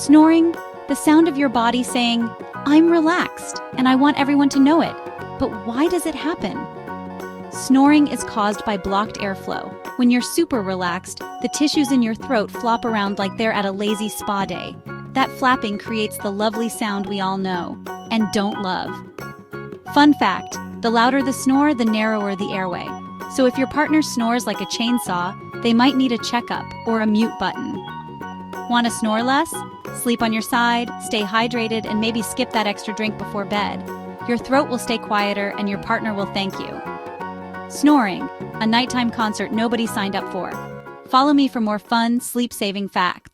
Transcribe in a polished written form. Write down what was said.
Snoring, the sound of your body saying, "I'm relaxed, and I want everyone to know it." But why does it happen? Snoring is caused by blocked airflow. When you're super relaxed, the tissues in your throat flop around like they're at a lazy spa day. That flapping creates the lovely sound we all know and don't love. Fun fact, the louder the snore, the narrower the airway. So if your partner snores like a chainsaw, they might need a checkup or a mute button. Want to snore less? Sleep on your side, stay hydrated, and maybe skip that extra drink before bed. Your throat will stay quieter and your partner will thank you. Snoring, a nighttime concert nobody signed up for. Follow me for more fun, sleep-saving facts.